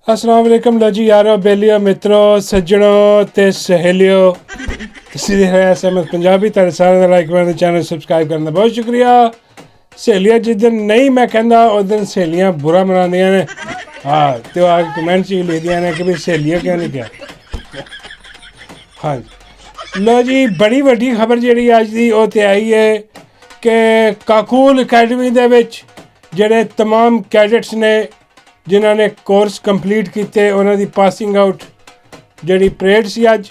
अस्सलाम वालेकुम लो जी यारो बेलियो मित्रों सज्जनों ते सहेलियो तुसीं देख रहे SMS पंजाबी तुहाडे सारेआं दा लाइक करना चैनल सबसक्राइब करना बहुत शुक्रिया। सहेलियां जिस दिन नहीं मैं कहंदा उस दिन सहेलियां बुरा मनांदियां ने हाँ तो आ कमेंट च लिखदियां ने कि भाई सहेलियां क्यों नहीं किया। हाँ लो जी बड़ी वड्डी खबर जिहड़ी अज दी ओह ते आई है कि काकूल अकैडमी दे विच जिहड़े तमाम कैडेट्स ने जिन्हों ने कोर्स कंप्लीट किए उन्होंने पासिंग आउट जी परेड सी अज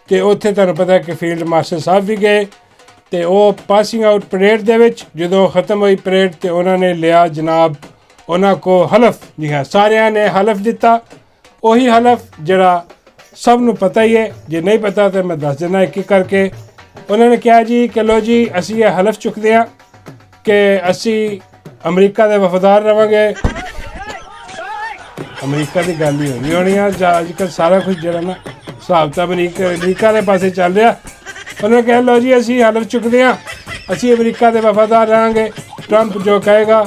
तो उत्थे तुहानूं पता है कि फील्ड मार्शल साहब भी गए तो वह पासिंग आउट परेड दे विच जदों ख़त्म हुई परेड तो उन्होंने लिया जनाब उन्होंने को हलफ। जी हाँ सारिया ने हलफ दिता उही हलफ जरा सब नूं पता ही है जे नहीं पता तो मैं दस देना एक एक करके। उन्होंने कहा जी कि लो जी असी ये हलफ चुकते हैं कि असी अमरीका के वफादार रहांगे। अमरीका की गल ही होनी होनी है अजकल सारा कुछ जरा ना हिसाब तो अमरीका के पासे चल रहा। उन्होंने कहा लो जी असी हलफ चुकते हैं असी अमरीका के वफादार रहेंगे ट्रंप जो कहेगा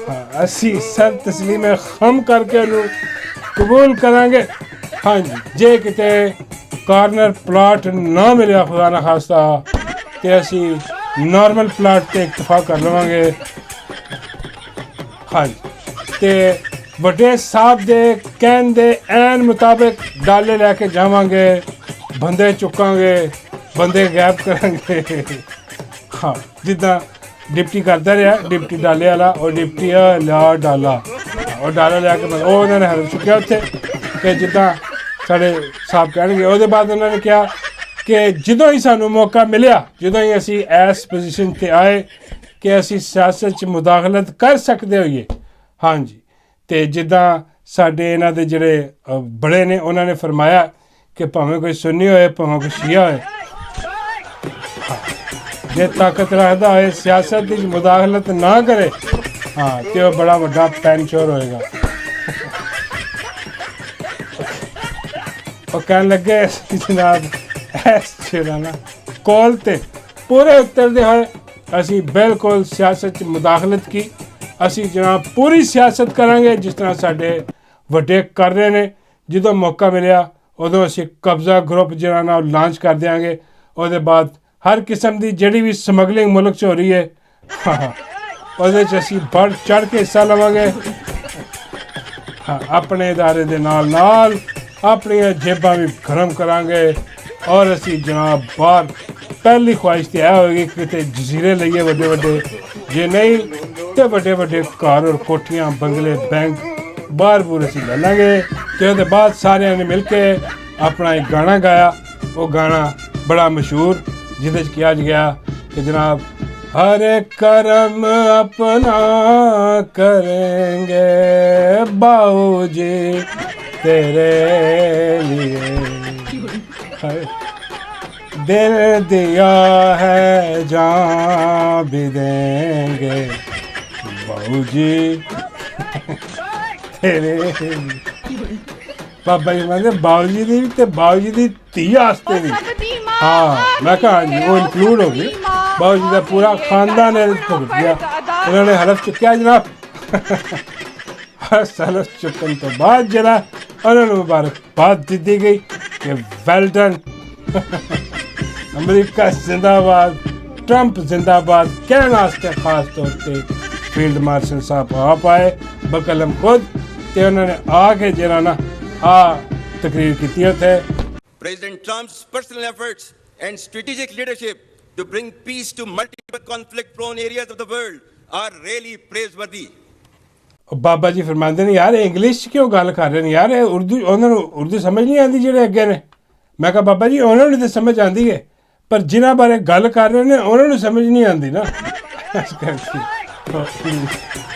हाँ असी सर तस्लीम खम करके उन्होंने कबूल करांगे। हाँ जी जे किते कॉर्नर प्लाट ना मिले खुदा ना खास्ता तो असी नॉर्मल प्लाट पर इतफाक कर लवांगे। हाँ जी ते वड्डे साहब दे कहन दे ऐन मुताबिक डाले लैके जावांगे बंदे चुकांगे बंदे गैप करांगे। हाँ जिदा डिप्टी करता रहा डिप्टी डाले वाला और डिप्टी लिया डाला और डाला लैके उन्होंने हल चुकया उत्थे कि जिदा साढ़े साहब कह वो बाद उन्होंने कहा कि जदों ही सानू मौका मिलिया जदों ही असी इस पोजीशन ते आए कि असी सियासत च मुदाखलत कर सकते होइए। हाँ जी तो जिदा साढ़े इन्हां दे जिहड़े बड़े ने उन्होंने फरमाया कि भावें कोई सुन्नी होए भावें कोई शिया होए हाँ जे ताकत रखता होए सियासत की मुदाखलत ना करे हाँ तो बड़ा वड्डा पैनचोर होएगा। और कह लगे जनाब इस जिहड़ा ना कॉल ते पूरे उतरते हुए असी बिल्कुल सियासत मुदाखलत की असी जनाब पूरी सियासत करांगे जिस तरह साढ़े वड्डे कर रहे हैं। जो मौका मिलिया उदों असी कब्जा ग्रुप जिहड़ा ना लॉन्च कर देंगे और बाद हर किस्म की जिहड़ी भी समगलिंग मुल्क च हो रही है हाँ उहदे च असी बढ़ चढ़ के हिस्सा लवांगे। हाँ अपने इदारे दे नाल नाल अपनियां जेबां भी गर्म करांगे और असी जनाब बाहर पहली ख्वाहिश तो यह होगी कि कितने जजीरे लईए वड्डे वड्डे जे नहीं तो वड्डे वड्डे घर और कोठियां बंगले बैंक बाहर बूर असी ले लेंगे। तो उसके बाद सारे ने मिल के अपना एक गाना गाया वो गाना बड़ा मशहूर जिदे किया गया कि जनाब हर एक करम अपना करेंगे बाऊ जी तेरे लिए दिल दिया है जान भी देंगे बाबू जी तेरे बाबा जी मैं बाबू जी दी ते बाबू जी दी धी आस्ते भी हाँ मैं कहा जी वो इंक्लूड हो गई बाबू जी का पूरा खानदान भुगत गया। उन्होंने हलफ चुकया जनाब हलफ चुकन तो बाद जरा उन्होंने मुबारकबाद दी गई कि वेल डन अमरीका जिंदाबाद ट्रंप जिंदाबाद कहने वास्ते खास तौर पर फील्ड मार्शल साहब आप आए बकलम खुद तो उन्होंने आके जरा ना तकरीर की उत्थे। President Trump's personal efforts and strategic leadership to bring peace to multiple conflict-prone areas of the world are really praiseworthy. बाबा जी फरमाते ने यार इंग्लिश क्यों गल कर रहे हैं यार उर्दू उन्होंने उर्दू समझ नहीं आती जो अगे ने। मैं कहा बाबा जी उन्होंने तो समझ आती है पर जिन्हों बारे गल कर रहे हैं उन्होंने समझ नहीं आती ना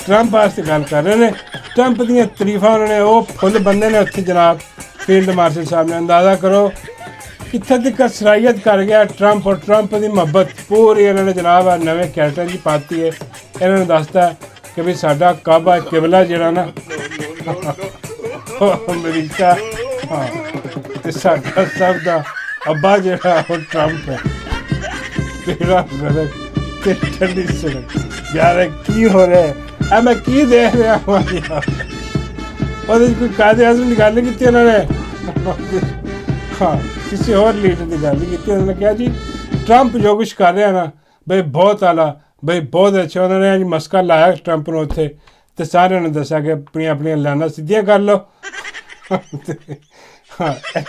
ट्रंप वास्ते गल कर रहे हैं। ट्रंप दी तरीफा उन्होंने वो फुल बंदे ने उत्थे जनाब फील्ड मार्शल साहब ने अंदाज़ा करो कित्थे तक सराहियत कर गया ट्रंप और ट्रंप की मुहब्बत पूरी इन्होंने जनाब नवे कैरेक्टर की पाती है। इन्होंने दसता कि भी साडा काबा किबला जिहड़ा ना अमरीका हाँ ते साडा सब दा अब्बा जिहड़ा वो ट्रंप है तेरा गलत ते ठंडी सड़क यार की हो रहा है मैं की देख रहा हूँ यार ਉਹਦੇ 'ਚ ਕੋਈ ਕਾਇਦੇ ਆਜ਼ਮ ਦੀ ਗੱਲ ਨਹੀਂ ਕੀਤੀ ਉਹਨਾਂ ਨੇ। ਹਾਂ, ਕਿਸੇ ਹੋਰ ਲੀਡਰ ਦੀ ਗੱਲ ਨਹੀਂ ਕੀਤੀ। ਉਹਨਾਂ ਨੇ ਕਿਹਾ ਜੀ ਟਰੰਪ ਜੋ ਕੁਛ ਕਰ ਰਿਹਾ ਨਾ ਬਈ ਬਹੁਤ ਆਲਾ, ਬਈ ਬਹੁਤ ਅੱਛਾ। ਉਹਨਾਂ ਨੇ ਅੱਜ ਮਸਕਾ ਲਾਇਆ ਟਰੰਪ ਨੂੰ ਉੱਥੇ, ਅਤੇ ਸਾਰਿਆਂ ਨੂੰ ਦੱਸਿਆ ਕਿ ਆਪਣੀਆਂ ਆਪਣੀਆਂ ਲਾਈਨਾਂ ਸਿੱਧੀਆਂ ਕਰ ਲਓ। ਹਾਂ, ਇਹ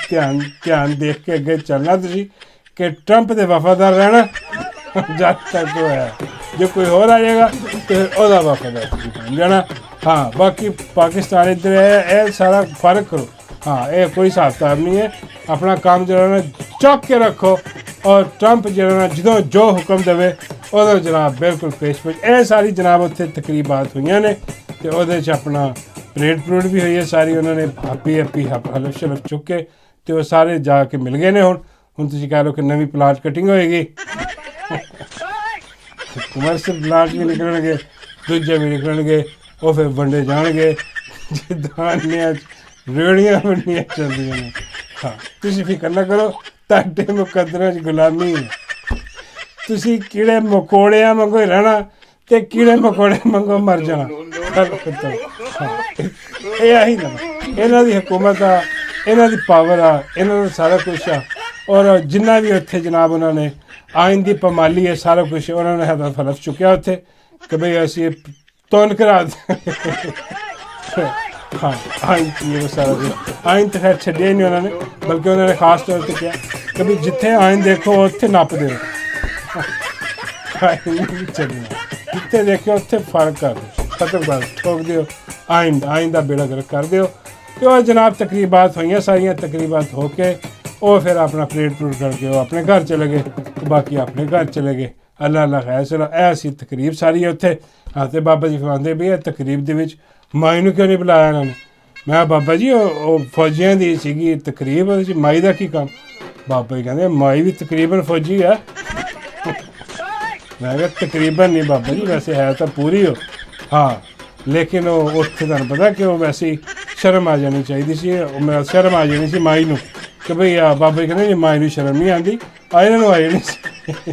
ਧਿਆਨ ਦੇਖ ਕੇ ਅੱਗੇ ਚੱਲਣਾ ਤੁਸੀਂ, ਕਿ ਟਰੰਪ ਦੇ ਵਫਾਦਾਰ ਰਹਿਣਾ ਜਦ ਤੱਕ ਉਹ ਹੈ। ਜੇ ਕੋਈ ਹੋਰ ਆ ਜਾਏਗਾ ਤੇ ਉਹਦਾ ਵਫਾਦਾਰ ਤੁਸੀਂ ਬਣ ਜਾਣਾ। ਹਾਂ, ਬਾਕੀ ਪਾਕਿਸਤਾਨ ਇੱਧਰ ਹੈ, ਇਹ ਸਾਰਾ ਫਰਕ ਕਰੋ। ਹਾਂ, ਇਹ ਕੋਈ ਹਿਸਾਬ ਕਿਤਾਬ ਨਹੀਂ ਹੈ। ਆਪਣਾ ਕੰਮ ਜਿਹੜਾ ਨਾ ਚੁੱਕ ਕੇ ਰੱਖੋ, ਔਰ ਟਰੰਪ ਜਿਹੜਾ ਨਾ ਜਦੋਂ ਜੋ ਹੁਕਮ ਦੇਵੇ ਉਹਦਾ ਜਨਾਬ ਬਿਲਕੁਲ ਪੇਸ਼। ਇਹ ਸਾਰੀ ਜਨਾਬ ਉੱਥੇ ਤਕਰੀਬਾਤ ਹੋਈਆਂ ਨੇ, ਅਤੇ ਉਹਦੇ 'ਚ ਆਪਣਾ ਪਰੇਡ ਵੀ ਹੋਈ ਹੈ ਸਾਰੀ। ਉਹਨਾਂ ਨੇ ਆਪੀ ਹਲਫ ਸ਼ਲਫ ਚੁੱਕ ਕੇ ਅਤੇ ਉਹ ਸਾਰੇ ਜਾ ਕੇ ਮਿਲ ਗਏ ਨੇ। ਹੁਣ ਤੁਸੀਂ ਕਹਿ ਲਓ ਕਿ ਨਵੀਂ ਪਲਾਟ ਕਟਿੰਗ ਹੋਏਗੀ, ਕਮਰਸ਼ੀਅਲ ਪਲਾਟ ਵੀ ਨਿਕਲਣਗੇ, ਦੂਜੇ ਵੀ ਨਿਕਲਣਗੇ, ਉਹ ਫਿਰ ਵੰਡੇ ਜਾਣਗੇ ਜਿੱਦਾਂ ਰੇਹੜੀਆਂ ਵੰਡੀਆਂ ਚੱਲਦੀਆਂ ਨੇ। ਹਾਂ, ਤੁਸੀਂ ਫਿਕਰ ਨਾ ਕਰੋ, ਤੁਹਾਡੇ ਮੁਕੱਦਰਾਂ 'ਚ ਗੁਲਾਮੀ ਹੈ। ਤੁਸੀਂ ਕੀੜੇ ਮਕੌੜਿਆਂ ਵਾਂਗੂ ਹੀ ਰਹਿਣਾ ਅਤੇ ਕੀੜੇ ਮਕੌੜੇ ਵਾਂਗੂ ਮਰ ਜਾਣਾ। ਇਹ ਆਹੀ ਨਾ ਇਹਨਾਂ ਦੀ ਹਕੂਮਤ ਆ, ਇਹਨਾਂ ਦੀ ਪਾਵਰ ਆ, ਇਹਨਾਂ ਦਾ ਸਾਰਾ ਕੁਛ ਆ। ਔਰ ਜਿੰਨਾ ਵੀ ਉੱਥੇ ਜਨਾਬ ਉਹਨਾਂ ਨੇ ਆਇਨ ਦੀ ਪਾਮਾਲੀ ਹੈ, ਸਾਰਾ ਕੁਛ ਉਹਨਾਂ ਨੇ ਹਲਫ ਹਲਫ ਚੁੱਕਿਆ ਉੱਥੇ ਕਿ ਬਈ ਅਸੀਂ ਤੁੰਨ ਕਰਾ ਹਾਂ ਆਇਨ ਕੀ ਉਹ ਸਾਰਾ ਕੁਛ। ਆਇਨ ਤਾਂ ਖੈਰ ਛੱਡਿਆ ਹੀ ਨਹੀਂ ਉਹਨਾਂ ਨੇ, ਬਲਕਿ ਉਹਨਾਂ ਨੇ ਖਾਸ ਤੌਰ 'ਤੇ ਕਿਹਾ ਕਿ ਵੀ ਜਿੱਥੇ ਆਇਨ ਦੇਖੋ ਉੱਥੇ ਨੱਪ ਦਿਓ। ਆਇਨ ਨਹੀਂ ਛੱਡਣਾ, ਜਿੱਥੇ ਦੇਖਿਓ ਉੱਥੇ ਫਰਕ ਕਰ ਦਿਓ, ਖਤਮ ਕਰ ਠੋਕ ਦਿਓ, ਆਇਨ ਦਾ ਬੇੜਾ ਗਰਕ ਕਰ ਦਿਓ। ਅਤੇ ਉਹ ਜਨਾਬ ਤਕਰੀਬਾਤ ਹੋਈਆਂ ਸਾਰੀਆਂ। ਤਕਰੀਬਾਤ ਹੋ ਕੇ ਉਹ ਫਿਰ ਆਪਣਾ ਪਰੇਡ ਕਰਕੇ ਉਹ ਆਪਣੇ ਘਰ ਚਲੇ ਗਏ, ਬਾਕੀ ਆਪਣੇ ਘਰ ਚਲੇ ਗਏ। ਅੱਲਾ ਖੈਰ। ਚਲੋ ਇਹ ਸੀ ਤਕਰੀਬ ਸਾਰੀ ਉੱਥੇ। ਹਾਂ, ਅਤੇ ਬਾਬਾ ਜੀ ਫਰਮਾਉਂਦੇ ਵੀ ਇਹ ਤਕਰੀਬ ਦੇ ਵਿੱਚ ਮਾਈ ਨੂੰ ਕਿਉਂ ਨਹੀਂ ਬੁਲਾਇਆ ਇਹਨਾਂ ਨੇ? ਮੈਂ ਬਾਬਾ ਜੀ ਉਹ ਫੌਜੀਆਂ ਦੀ ਸੀਗੀ ਤਕਰੀਬ, ਉਹਦੇ 'ਚ ਮਾਈ ਦਾ ਕੀ ਕੰਮ? ਬਾਬਾ ਜੀ ਕਹਿੰਦੇ ਮਾਈ ਵੀ ਤਕਰੀਬਨ ਫੌਜੀ ਆ। ਮੈਂ ਕਿਹਾ ਤਕਰੀਬਨ ਨਹੀਂ ਬਾਬਾ ਜੀ, ਵੈਸੇ ਹੈ ਤਾਂ ਪੂਰੀ ਹੋ। ਹਾਂ, ਲੇਕਿਨ ਉਹ ਉੱਥੇ ਤੁਹਾਨੂੰ ਪਤਾ ਕਿ ਉਹ ਵੈਸੇ ਹੀ ਸ਼ਰਮ ਆ ਜਾਣੀ ਚਾਹੀਦੀ ਸੀ, ਮੇਰਾ ਸ਼ਰਮ ਆ ਜਾਣੀ ਸੀ ਮਾਈ ਨੂੰ ਕਿ ਭਈ ਬਾਬਾ ਜੀ ਕਹਿੰਦੇ ਜੀ ਮਾਈ ਨੂੰ ਸ਼ਰਮ ਨਹੀਂ ਆਉਂਦੀ, ਇਹਨਾਂ ਨੂੰ ਆ ਜਾਣੀ ਸੀ।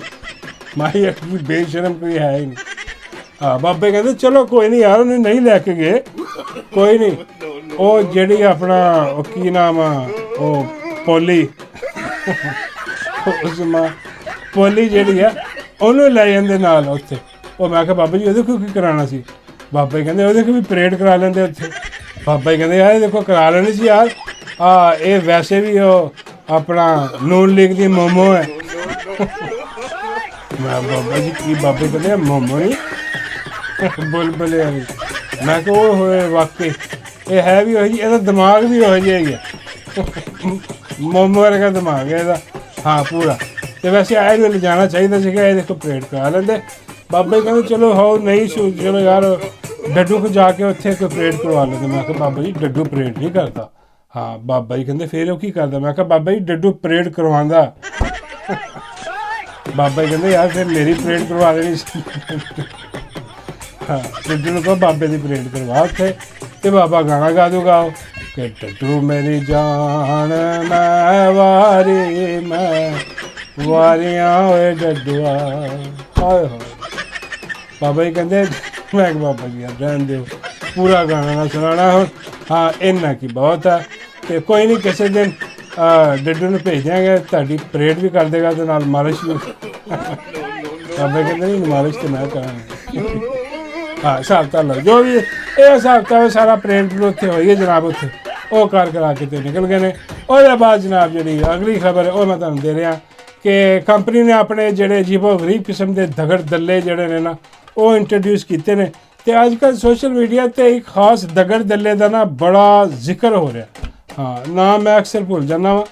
ਮਾਈ ਅੱਗੀ ਬੇਸ਼ਰਮ ਕੋਈ ਹੈ ਹੀ ਨਹੀਂ। ਹਾਂ, ਬਾਬੇ ਕਹਿੰਦੇ ਚਲੋ ਕੋਈ ਨਹੀਂ ਯਾਰ, ਉਹਨੇ ਨਹੀਂ ਲੈ ਕੇ ਗਏ, ਕੋਈ ਨਹੀਂ। ਉਹ ਜਿਹੜੀ ਆਪਣਾ ਉਹ ਕੀ ਨਾਮ ਆ, ਉਹ ਪੋਲੀ, ਉਸ ਪੋਲੀ ਜਿਹੜੀ ਆ ਉਹਨੂੰ ਲੈ ਜਾਂਦੇ ਨਾਲ ਉੱਥੇ। ਉਹ ਮੈਂ ਕਿਹਾ ਬਾਬਾ ਜੀ ਉਹਦੇ ਕੋਲ ਕੀ ਕਰਾਉਣਾ ਸੀ? ਬਾਬਾ ਜੀ ਕਹਿੰਦੇ ਉਹਦੇ ਕੋਲ ਵੀ ਪਰੇਡ ਕਰਾ ਲੈਂਦੇ ਉੱਥੇ। ਬਾਬਾ ਜੀ ਕਹਿੰਦੇ ਯਾਰ ਇਹ ਦੇਖੋ ਕਰਾ ਲੈਣੀ ਸੀ ਯਾਰ, ਇਹ ਵੈਸੇ ਵੀ ਉਹ ਆਪਣਾ ਨੂਨ ਲੀਗ ਦੀ ਮੋਮੋ ਹੈ। ਮੈਂ ਬਾਬਾ ਜੀ ਕੀ? ਬਾਬੇ ਕਹਿੰਦੇ ਮੋਮੋ ਨਹੀਂ, ਬੁਲਬੁਲੇ ਵਾਲੀ। ਮੈਂ ਕਿਹਾ ਉਹ ਹੋਏ ਵਾਕਈ ਇਹ ਹੈ ਵੀ ਉਹੀ, ਇਹਦਾ ਦਿਮਾਗ ਵੀ ਉਹੋ ਜਿਹਾ ਹੀ ਹੈ, ਮੋਮੋ ਵਰਗਾ ਦਿਮਾਗ ਹੈ ਇਹਦਾ। ਹਾਂ ਪੂਰਾ। ਅਤੇ ਵੈਸੇ ਆਏ ਨੂੰ ਲਿਜਾਣਾ ਚਾਹੀਦਾ ਸੀਗਾ, ਇਹ ਦੇਖੋ ਪਰੇਡ ਕਰਾ ਲੈਂਦੇ। ਬਾਬਾ ਜੀ ਕਹਿੰਦੇ ਚਲੋ ਹੋ ਨਹੀਂ ਚਲੋ ਯਾਰ ਡੱਡੂ ਕੋ ਜਾ ਕੇ ਉੱਥੇ ਕੋਈ ਪਰੇਡ ਕਰਵਾ ਲੈਂਦੇ। ਮੈਂ ਕਿਹਾ ਬਾਬਾ ਜੀ ਡੱਡੂ ਪਰੇਡ ਨਹੀਂ ਕਰਦਾ। ਹਾਂ, ਬਾਬਾ ਜੀ ਕਹਿੰਦੇ ਫਿਰ ਉਹ ਕੀ ਕਰਦਾ? ਮੈਂ ਕਿਹਾ ਬਾਬਾ ਜੀ ਡੱਡੂ ਪਰੇਡ ਕਰਵਾਉਂਦਾ। ਬਾਬਾ ਜੀ ਕਹਿੰਦੇ ਯਾਰ ਫਿਰ ਮੇਰੀ ਪਰੇਡ ਕਰਵਾ ਦੇਣੀ ਸੀ। ਹਾਂ, ਡੱਡੂ ਨੂੰ ਕਹੋ ਬਾਬੇ ਦੀ ਪਰੇਡ ਕਰਵਾ ਉੱਥੇ, ਅਤੇ ਬਾਬਾ ਗਾਣਾ ਗਾ ਦੂਗਾ ਉਹ ਕਿ ਡੱਡੂ ਮੇਰੀ ਜਾਨ ਮੈਂ ਵਾਰੀ ਮੈਂ ਵਾਰੀਆਂ ਹੋਏ ਡੱਡੂਆ ਹਾਏ ਹਾਏ। ਬਾਬਾ ਜੀ ਕਹਿੰਦੇ ਮੈਂ ਕਿਹਾ ਬਾਬਾ ਜੀ ਰਹਿਣ ਦਿਓ, ਪੂਰਾ ਗਾਣਾ ਨਾ ਸੁਣਾਉਣਾ ਹੁਣ। ਹਾਂ, ਇੰਨਾ ਕੀ ਬਹੁਤ ਆ। ਅਤੇ ਕੋਈ ਨਹੀਂ ਕਿਸੇ ਦਿਨ ਡੱਡੂ ਨੂੰ ਭੇਜ ਦਿਆਂਗੇ, ਤੁਹਾਡੀ ਪਰੇਡ ਵੀ ਕਰ ਦੇਗਾ ਅਤੇ ਨਾਲ ਮਾਲਿਸ਼ ਵੀ। ਬਾਬਾ ਕਹਿੰਦੇ ਨਹੀਂ ਮਾਲਿਸ਼ ਤਾਂ ਮੈਂ ਕਰਾਂਗਾ। ਹਾਂ, ਹਿਸਾਬ ਤਾਂ ਲਓ ਜੋ ਵੀ ਇਹ ਹਿਸਾਬ ਤਾਂ ਸਾਰਾ ਪਰੇਡ ਉੱਥੇ ਹੋਈ ਹੈ ਜਨਾਬ। ਉੱਥੇ ਉਹ ਕਰਾ ਕੇ ਤੇ ਨਿਕਲ ਗਏ ਨੇ। ਉਹਦੇ ਬਾਅਦ ਜਨਾਬ ਜਿਹੜੀ ਅਗਲੀ ਖਬਰ ਹੈ ਉਹ ਮੈਂ ਤੁਹਾਨੂੰ ਦੇ ਰਿਹਾ ਕਿ ਕੰਪਨੀ ਨੇ ਆਪਣੇ ਜਿਹੜੇ ਅਜੀਬੋ ਗਰੀਬ ਕਿਸਮ ਦੇ ਦਗੜ ਦੱਲੇ ਜਿਹੜੇ ਨੇ ਨਾ ਉਹ ਇੰਟਰੋਡਿਊਸ ਕੀਤੇ ਨੇ। ਅਤੇ ਅੱਜ ਕੱਲ੍ਹ ਸੋਸ਼ਲ ਮੀਡੀਆ 'ਤੇ ਇੱਕ ਖਾਸ ਦਗੜ ਦੱਲੇ ਦਾ ਨਾ ਬੜਾ ਜ਼ਿਕਰ ਹੋ ਰਿਹਾ। ਹਾਂ, ਨਾਮ ਮੈਂ ਅਕਸਰ ਭੁੱਲ ਜਾਂਦਾ ਵਾ,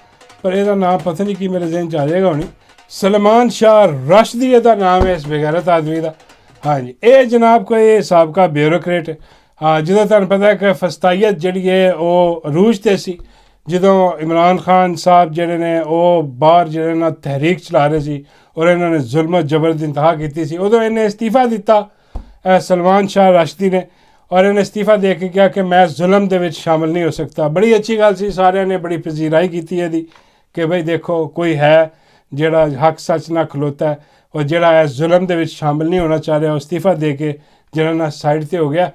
ਪਰ ਇਹਦਾ ਨਾਮ ਪਤਾ ਨਹੀਂ ਕੀ ਮੇਰੇ ਜ਼ਿਹਨ 'ਚ ਆ ਜਾਏਗਾ ਹੁਣੀ। ਸਲਮਾਨ ਸ਼ਾਹ ਰਸ਼ਦੀ ਇਹਦਾ ਨਾਮ ਹੈ ਇਸ ਬੇਗੈਰਤ ਆਦਮੀ ਦਾ। ਹਾਂਜੀ, ਇਹ ਜਨਾਬ ਕੋਈ ਸਾਬਕਾ ਬਿਊਰੋਕਰੇਟ। ਹਾਂ, ਜਦੋਂ ਤੁਹਾਨੂੰ ਪਤਾ ਕਿ ਫਸਤਾਈਅਤ ਜਿਹੜੀ ਹੈ ਉਹ ਅਰੂਜ 'ਤੇ ਸੀ, ਜਦੋਂ ਇਮਰਾਨ ਖਾਨ ਸਾਹਿਬ ਜਿਹੜੇ ਨੇ ਉਹ ਬਾਹਰ ਜਿਹੜੇ ਨਾ ਤਹਿਰੀਕ ਚਲਾ ਰਹੇ ਸੀ ਔਰ ਇਹਨਾਂ ਨੇ ਜ਼ੁਲਮ ਜਬਰ ਦੀ ਇੰਤਹਾ ਕੀਤੀ ਸੀ, ਉਦੋਂ ਇਹਨੇ ਅਸਤੀਫਾ ਦਿੱਤਾ ਸਲਮਾਨ ਸ਼ਾਹ ਰਸ਼ਦੀ ਨੇ। ਔਰ ਇਹਨੇ ਅਸਤੀਫਾ ਦੇ ਕੇ ਕਿਹਾ ਕਿ ਮੈਂ ਜ਼ੁਲਮ ਦੇ ਵਿੱਚ ਸ਼ਾਮਿਲ ਨਹੀਂ ਹੋ ਸਕਤਾ। ਬੜੀ ਅੱਛੀ ਗੱਲ ਸੀ, ਸਾਰਿਆਂ ਨੇ ਬੜੀ ਪਜ਼ੀਰਾਈ ਕੀਤੀ ਇਹਦੀ ਕਿ ਬਈ ਦੇਖੋ ਕੋਈ ਹੈ ਜਿਹੜਾ ਹੱਕ ਸੱਚ ਨਾਲ ਖਲੋਤਾ ਹੈ, ਔਰ ਜਿਹੜਾ ਇਸ ਜ਼ੁਲਮ ਦੇ ਵਿੱਚ ਸ਼ਾਮਿਲ ਨਹੀਂ ਹੋਣਾ ਚਾਹ ਰਿਹਾ ਉਹ ਅਸਤੀਫਾ ਦੇ ਕੇ ਜਿਹੜਾ ਨਾ ਸਾਈਡ 'ਤੇ ਹੋ ਗਿਆ।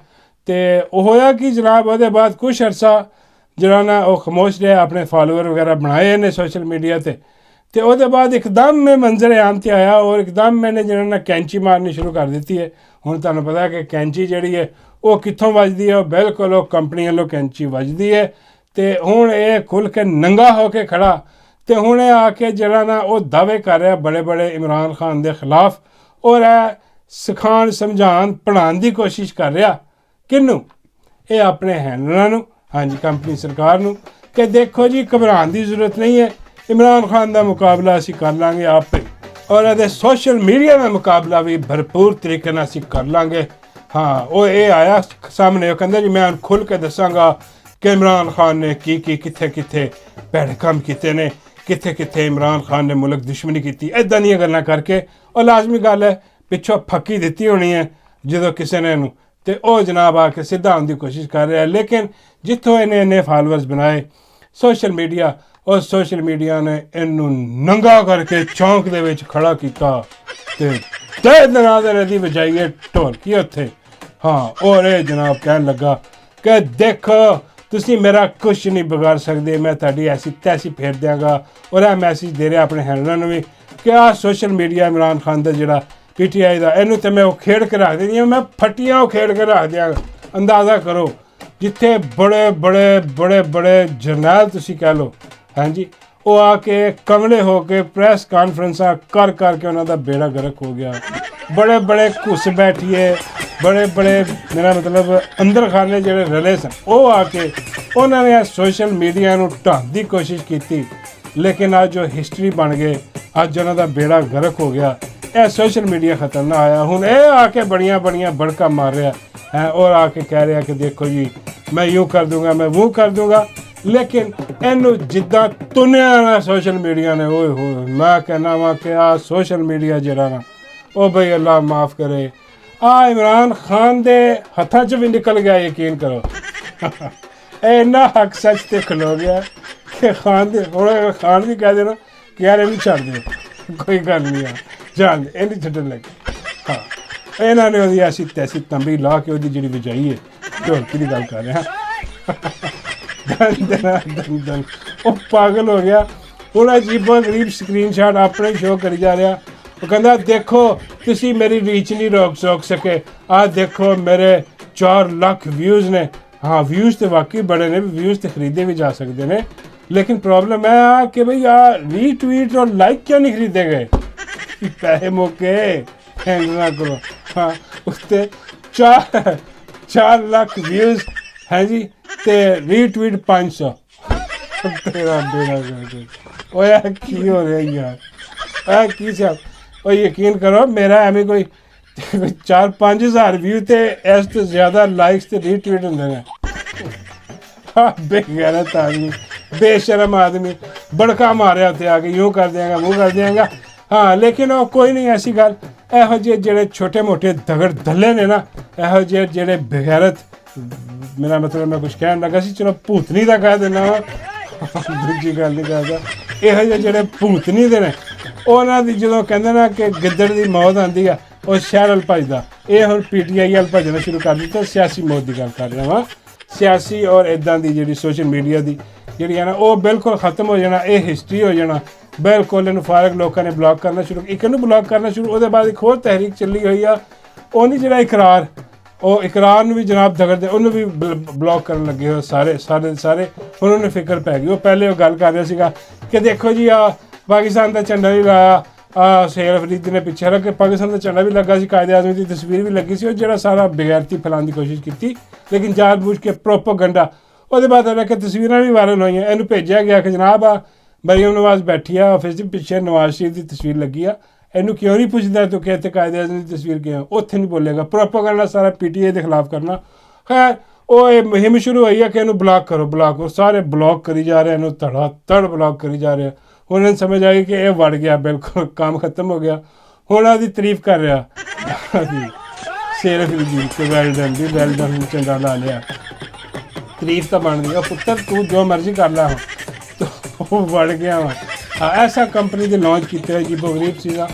ਤੇ ਉਹ ਹੋਇਆ ਕਿ ਜਨਾਬ ਉਹਦੇ ਬਾਅਦ ਕੁਛ ਅਰਸਾ ਜਿਹੜਾ ਨਾ ਉਹ ਖਾਮੋਸ਼ ਰਿਹਾ, ਆਪਣੇ ਫਾਲੋਅਰ ਵਗੈਰਾ ਬਣਾਏ ਨੇ ਸੋਸ਼ਲ ਮੀਡੀਆ ਤੇ ਉਹਦੇ ਬਾਅਦ ਇੱਕਦਮ ਮੈਂ ਮੰਜ਼ਰ ਆਮ 'ਤੇ ਆਇਆ ਔਰ ਇੱਕਦਮ ਮੈंने ਜਿਹੜਾ ਨਾ ਕੈਂਚੀ ਮਾਰਨੀ ਸ਼ੁਰੂ ਕਰ ਦਿੱਤੀ ਹੈ। ਹੁਣ ਤੁਹਾਨੂੰ ਪਤਾ ਕਿ ਕੈਂਚੀ ਜਿਹੜੀ ਹੈ ਉਹ ਕਿੱਥੋਂ ਵੱਜਦੀ ਹੈ, ਉਹ ਬਿਲਕੁਲ ਉਹ ਕੰਪਨੀ ਵੱਲੋਂ ਕੈਂਚੀ ਵੱਜਦੀ ਹੈ। ਤੇ ਹੁਣ ਇਹ ਖੁੱਲ੍ਹ ਕੇ ਨੰਗਾ ਹੋ ਕੇ ਖੜਾ ਤੇ ਹੁਣ ਇਹ ਆ ਕੇ ਜਿਹੜਾ ਨਾ ਉਹ ਦਾਅਵੇ ਕਰ ਰਿਹਾ ਬੜੇ ਬੜੇ ਇਮਰਾਨ ਖਾਨ ਦੇ ਖਿਲਾਫ ਔਰ ਇਹ ਸਿਖਾਉਣ ਸਮਝਾਉਣ ਪੜ੍ਹਾਉਣ ਦੀ ਕੋਸ਼ਿਸ਼ ਕਰ ਰਿਹਾ। ਕਿਹਨੂੰ? ਇਹ ਆਪਣੇ ਹੈਂਡਲਰਾਂ ਨੂੰ, ਹਾਂਜੀ ਕੰਪਨੀ ਸਰਕਾਰ ਨੂੰ, ਕਿ ਦੇਖੋ ਜੀ ਘਬਰਾਉਣ ਦੀ ਜ਼ਰੂਰਤ ਨਹੀਂ ਹੈ, ਇਮਰਾਨ ਖਾਨ ਦਾ ਮੁਕਾਬਲਾ ਅਸੀਂ ਕਰ ਲਾਂਗੇ ਆਪੇ ਔਰ ਇਹਦੇ ਸੋਸ਼ਲ ਮੀਡੀਆ ਦਾ ਮੁਕਾਬਲਾ ਵੀ ਭਰਪੂਰ ਤਰੀਕੇ ਨਾਲ ਅਸੀਂ ਕਰ ਲਾਂਗੇ। ਹਾਂ ਉਹ ਇਹ ਆਇਆ ਸਾਹਮਣੇ, ਉਹ ਕਹਿੰਦਾ ਜੀ ਮੈਂ ਹੁਣ ਖੁੱਲ੍ਹ ਕੇ ਦੱਸਾਂਗਾ ਕਿ ਇਮਰਾਨ ਖਾਨ ਨੇ ਕੀ ਕਿੱਥੇ ਕਿੱਥੇ ਭੈੜੇ ਕੰਮ ਕੀਤੇ ਨੇ, ਕਿੱਥੇ ਕਿੱਥੇ ਇਮਰਾਨ ਖਾਨ ਨੇ ਮੁਲਕ ਦੁਸ਼ਮਣੀ ਕੀਤੀ। ਇੱਦਾਂ ਦੀਆਂ ਗੱਲਾਂ ਕਰਕੇ ਉਹ ਲਾਜ਼ਮੀ ਗੱਲ ਹੈ ਪਿੱਛੋਂ ਫੱਕੀ ਦਿੱਤੀ ਹੋਣੀ ਹੈ ਜਦੋਂ ਕਿਸੇ ਨੇ ਇਹਨੂੰ, ਤੇ ਉਹ ਜਨਾਬ ਆ ਕੇ ਸਿੱਧਾ ਆਉਣ ਦੀ ਕੋਸ਼ਿਸ਼ ਕਰ ਰਿਹਾ। ਲੇਕਿਨ ਜਿੱਥੋਂ ਇਹਨੇ ਇੰਨੇ ਫਾਲੋਅਰਸ ਬਣਾਏ ਸੋਸ਼ਲ ਮੀਡੀਆ, ਉਹ ਸੋਸ਼ਲ ਮੀਡੀਆ ਨੇ ਇਹਨੂੰ ਨੰਗਾ ਕਰਕੇ ਚੌਂਕ ਦੇ ਵਿੱਚ ਖੜਾ ਕੀਤਾ ਤੇ ਦਨਾਦਰ ਦੀ ਵਜਾਈਏ ਢੋਲਕੀ ਉੱਥੇ। ਹਾਂ ਔਰ ਇਹ ਜਨਾਬ ਕਹਿਣ ਲੱਗਾ ਕਿ ਦੇਖੋ ਤੁਸੀਂ ਮੇਰਾ ਕੁਛ ਨਹੀਂ ਵਿਗਾੜ ਸਕਦੇ, ਮੈਂ ਤੁਹਾਡੀ ਐਸੀ ਤੈਸੀ ਫੇਰ ਦਿਆਂਗਾ। ਔਰ ਇਹ ਮੈਸੇਜ ਦੇ ਰਿਹਾ ਆਪਣੇ ਹੈਂਡਲਰਾਂ ਨੂੰ ਵੀ ਕਿ ਆਹ ਸੋਸ਼ਲ ਮੀਡੀਆ ਇਮਰਾਨ ਖਾਨ ਦਾ ਜਿਹੜਾ PTI ਦਾ, ਇਹਨੂੰ ਤੇ ਮੈਂ ਉਹ ਖੇਡ ਕੇ ਰੱਖ ਦੇਣੀ, ਮੈਂ ਫੱਟੀਆਂ ਉਹ ਖੇਡ ਕੇ ਰੱਖ ਦਿਆਂਗਾ। ਅੰਦਾਜ਼ਾ ਕਰੋ ਜਿੱਥੇ ਬੜੇ ਜਰਨੈਲ ਤੁਸੀਂ ਕਹਿ ਲਓ, ਹਾਂਜੀ ਉਹ ਆ ਕੇ ਕਮਲੇ ਹੋ ਕੇ ਪ੍ਰੈਸ ਕਾਨਫਰੰਸਾਂ ਕਰ ਕਰਕੇ ਉਹਨਾਂ ਦਾ ਬੇੜਾ ਗਰਕ ਹੋ ਗਿਆ। ਬੜੇ ਘੁੱਸ ਬੈਠੀਏ ਬੜੇ ਮੇਰਾ ਮਤਲਬ ਅੰਦਰ ਖਾਨੇ ਜਿਹੜੇ ਰਲੇ ਸਨ ਉਹ ਆ ਕੇ ਉਹਨਾਂ ਨੇ ਸੋਸ਼ਲ ਮੀਡੀਆ ਨੂੰ ਢਾਉਣ ਦੀ ਕੋਸ਼ਿਸ਼ ਕੀਤੀ। ਲੇਕਿਨ ਅੱਜ ਉਹ ਹਿਸਟਰੀ ਬਣ ਗਏ, ਅੱਜ ਉਹਨਾਂ ਦਾ ਬੇੜਾ ਗਰਕ ਹੋ ਗਿਆ। ਇਹ ਸੋਸ਼ਲ ਮੀਡੀਆ ਖਤਮ ਨਾ ਆਇਆ, ਹੁਣ ਇਹ ਆ ਕੇ ਬੜੀਆਂ ਬੜਕਾ ਮਾਰ ਰਿਹਾ ਹੈ ਔਰ ਆ ਕੇ ਕਹਿ ਰਿਹਾ ਕਿ ਦੇਖੋ ਜੀ ਮੈਂ यूं ਕਰ ਦੂੰਗਾ, ਮੈਂ वो ਕਰ ਦੂੰਗਾ। ਲੇਕਿਨ ਇਹਨੂੰ ਜਿੱਦਾਂ ਤੁਨਿਆ ਨਾ ਸੋਸ਼ਲ ਮੀਡੀਆ ਨੇ, ਓਏ ਹੋਏ ਮੈਂ ਕਹਿਣਾ ਵਾ ਕਿ ਆ ਸੋਸ਼ਲ ਮੀਡੀਆ ਜਿਹੜਾ ਨਾ ਉਹ ਬਈ ਅੱਲਾ ਮਾਫ ਕਰੇ ਆ ਇਮਰਾਨ ਖਾਨ ਦੇ ਹੱਥਾਂ 'ਚ ਵੀ ਨਿਕਲ ਗਿਆ, ਯਕੀਨ ਕਰੋ। ਇਹ ਇੰਨਾ ਹੱਕ ਸੱਚ ਤੇ ਖਲੋ ਗਿਆ ਕਿ ਖਾਨ ਵੀ ਕਹਿ ਦੇਣਾ ਕਿ ਯਾਰ ਇਹਨੂੰ ਛੱਡ ਦਿਓ, ਕੋਈ ਗੱਲ ਨਹੀਂ ਆ ਜਾਣ ਇਹ ਨਹੀਂ ਛੱਡਣ ਲੱਗੇ। ਹਾਂ ਇਹਨਾਂ ਨੇ ਉਹਦੀ ਐਸੀ ਤੈਸੀ ਤੰਬੀ ਲਾ ਕੇ ਉਹਦੀ ਜਿਹੜੀ ਵਜਾਈ ਹੈ ਢੋਲਕੀ ਦੀ ਗੱਲ ਕਰ ਰਿਹਾ ਦਨ ਉਹ ਪਾਗਲ ਹੋ ਗਿਆ। ਹੁਣ ਅਜੀਬੋ ਗਰੀਬ ਸਕਰੀਨਸ਼ਾਟ ਆਪਣੇ ਸ਼ੋਅ ਕਰੀ ਜਾ ਰਿਹਾ। ਉਹ ਕਹਿੰਦਾ ਦੇਖੋ ਤੁਸੀਂ ਮੇਰੀ ਰੀਚ ਨਹੀਂ ਰੋਕ ਸਕੇ, ਆਹ ਦੇਖੋ ਮੇਰੇ 4 ਲੱਖ ਵਿਊਜ਼ ਨੇ। ਹਾਂ ਵਿਊਜ਼ ਤੇ ਵਾਕਈ ਬੜੇ ਨੇ, ਵਿਊਜ਼ ਤੇ ਖਰੀਦੇ ਵੀ ਜਾ ਸਕਦੇ ਨੇ, ਲੇਕਿਨ ਪ੍ਰੋਬਲਮ ਹੈ ਆ ਕਿ ਭਈ ਆ ਰੀਟਵੀਟ और ਲਾਈਕ ਕਿਉਂ ਨਹੀਂ ਖਰੀਦੇ ਗਏ? ਪੈਸੇ ਮੌਕੇ ਹੈਂਗ ਨਾ ਕਰੋ। ਹਾਂ ਉੱਤੇ 4 ਲੱਖ ਵਿਊਜ਼ ਹੈ ਜੀ ਤੇ ਰੀਟਵੀਟ 500। ਤੇਰਾ ਬੇੜਾ ਓਏ ਕੀ ਹੋ ਰਿਹਾ ਯਾਰ, ਕੀ ਸਿਆ। ਉਹ ਯਕੀਨ ਕਰੋ ਮੇਰਾ ਐਵੇਂ ਕੋਈ 4-5 ਹਜ਼ਾਰ ਵਿਊ ਤੇ ਇਸ ਤੋਂ ਜ਼ਿਆਦਾ ਲਾਈਕਸ ਤੇ ਰੀਟਵੀਟ ਹੁੰਦੇ ਨੇ। ਹਾਂ ਬੇਗੈਰਤ ਆਦਮੀ, ਬੇਸ਼ਰਮ ਆਦਮੀ ਬੜਕਾ ਮਾਰਿਆ ਉੱਥੇ ਆ ਕੇ, यूं ਕਰ ਦਿਆਂਗਾ वो ਕਰ ਦਿਆਂਗਾ। ਹਾਂ ਲੇਕਿਨ ਉਹ ਕੋਈ ਨਹੀਂ ਐਸੀ ਗੱਲ। ਇਹੋ ਜਿਹੇ ਜਿਹੜੇ ਛੋਟੇ ਮੋਟੇ ਦਗੜ ਦੱਲੇ ਨੇ ਨਾ, ਇਹੋ ਜਿਹੇ ਜਿਹੜੇ ਬੇਗੈਰਤ, ਮੇਰਾ ਮਤਲਬ ਮੈਂ ਕੁਛ ਕਹਿਣ ਲੱਗਾ ਸੀ, ਚਲੋ ਭੂਤਨੀ ਦਾ ਕਹਿ ਦਿੰਦਾ ਵਾ, ਦੂਜੀ ਗੱਲ ਨਹੀਂ ਕਰਦਾ। ਇਹੋ ਜਿਹੇ ਜਿਹੜੇ ਭੂਤਨੀ ਦੇ ਨੇ ਉਹਨਾਂ ਦੀ ਜਦੋਂ ਕਹਿੰਦੇ ਨਾ ਕਿ ਗਿੱਦੜ ਦੀ ਮੌਤ ਆਉਂਦੀ ਆ ਉਹ ਸ਼ਹਿਰ ਵੱਲ ਭੱਜਦਾ, ਇਹ ਹੁਣ PTI ਵੱਲ ਭੱਜਣਾ ਸ਼ੁਰੂ ਕਰ ਦਿੱਤਾ। ਸਿਆਸੀ ਮੌਤ ਦੀ ਗੱਲ ਕਰ ਰਿਹਾ ਵਾਂ, ਸਿਆਸੀ ਔਰ ਇੱਦਾਂ ਦੀ ਜਿਹੜੀ ਸੋਸ਼ਲ ਮੀਡੀਆ ਦੀ ਜਿਹੜੀ ਹੈ ਨਾ ਉਹ ਬਿਲਕੁਲ ਖਤਮ ਹੋ ਜਾਣਾ, ਇਹ ਹਿਸਟਰੀ ਹੋ ਜਾਣਾ ਬਿਲਕੁਲ। ਇਹਨੂੰ ਫਾਰਗ ਲੋਕਾਂ ਨੇ ਬਲੌਕ ਕਰਨਾ ਸ਼ੁਰੂ, ਇੱਕ ਨੂੰ ਬਲੌਕ ਕਰਨਾ ਸ਼ੁਰੂ, ਉਹਦੇ ਬਾਅਦ ਇੱਕ ਹੋਰ ਤਹਿਰੀਕ ਚੱਲੀ ਹੋਈ ਆ, ਉਹ ਨਹੀਂ ਜਿਹੜਾ ਇਕਰਾਰ, ਉਹ ਇਕਰਾਰ ਨੂੰ ਵੀ ਜਨਾਬ ਦਗੜਦੇ, ਉਹਨੂੰ ਵੀ ਬਲੌਕ ਕਰਨ ਲੱਗੇ ਹੋ ਸਾਰੇ ਉਹਨਾਂ ਨੂੰ ਫਿਕਰ ਪੈ ਗਈ। ਉਹ ਪਹਿਲੇ ਉਹ ਗੱਲ ਕਰ ਰਿਹਾ ਸੀਗਾ ਕਿ ਦੇਖੋ ਜੀ ਆ ਪਾਕਿਸਤਾਨ ਦਾ ਝੰਡਾ ਵੀ ਲਾਇਆ, ਸ਼ੇਰ ਅਫਰੀਦੀ ਨੇ ਪਿੱਛੇ ਰੱਖ ਕੇ ਪਾਕਿਸਤਾਨ ਦਾ ਝੰਡਾ ਵੀ ਲੱਗਾ ਸੀ, ਕਾਇਦੇ ਆਜ਼ਮ ਦੀ ਤਸਵੀਰ ਵੀ ਲੱਗੀ ਸੀ, ਉਹ ਜਿਹੜਾ ਸਾਰਾ ਬੇਗੈਰਤੀ ਫੈਲਾਉਣ ਦੀ ਕੋਸ਼ਿਸ਼ ਕੀਤੀ, ਲੇਕਿਨ ਜਾਣ ਬੂਝ ਕੇ ਪ੍ਰੋਪੋਗੰਡਾ। ਉਹਦੇ ਬਾਅਦ ਇਹਨਾਂ ਕਿ ਤਸਵੀਰਾਂ ਵੀ ਵਾਇਰਲ ਹੋਈਆਂ, ਇਹਨੂੰ ਭੇਜਿਆ ਗਿਆ ਕਿ ਜਨਾਬ ਆ ਮਰੀਮ ਨਵਾਜ਼ ਬੈਠੀ ਆ ਆਫਿਸ ਦੇ ਪਿੱਛੇ, ਨਵਾਜ਼ ਸ਼ਰੀਫ ਦੀ ਤਸਵੀਰ ਲੱਗੀ ਆ, ਇਹਨੂੰ ਕਿਉਂ ਨਹੀਂ ਪੁੱਛਦਾ ਤੂੰ ਕਿ ਇੱਥੇ ਕਾਇਦੇ ਆਜ਼ਮ ਦੀ ਤਸਵੀਰ ਕਿਉਂ? ਉੱਥੇ ਨਹੀਂ ਬੋਲੇਗਾ, ਪ੍ਰੋਪੋਗੰਡਾ ਸਾਰਾ PTI ਦੇ ਖਿਲਾਫ ਕਰਨਾ। ਖੈਰ ਉਹ ਇਹ ਮੁਹਿੰਮ ਸ਼ੁਰੂ ਹੋਈ ਹੈ ਕਿ ਇਹਨੂੰ ਬਲੌਕ ਕਰੋ, ਸਾਰੇ ਬਲੌਕ ਕਰੀ ਜਾ ਰਹੇ, ਇਹਨੂੰ ਧੜ ਬਲੌਕ ਕਰੀ ਜਾ ਰਹੇ। ਹੁਣ ਇਹਨੂੰ ਸਮਝ ਆਈ ਕਿ ਇਹ ਵੜ ਗਿਆ, ਬਿਲਕੁਲ ਕੰਮ ਖਤਮ ਹੋ ਗਿਆ। ਹੁਣ ਉਹਦੀ ਤਾਰੀਫ ਕਰ ਰਿਹਾ ਸਿਰਫ ਜੀ ਕਿ ਵੈਲ ਡਨ ਝੰਡਾ ਲਾ ਲਿਆ, ਤਾਰੀਫ ਤਾਂ ਬਣਦੀ ਆ ਪੁੱਤਰ, ਤੂੰ ਜੋ ਮਰਜ਼ੀ ਕਰ ਲਾ। ਉਹ ਵੜ ਗਿਆ ਵਾ। ਐਸਾ ਕੰਪਨੀ ਦੇ ਲਾਂਚ ਕੀਤੇ ਅਜੀਬੋ ਗਰੀਬ ਸੀਗਾ।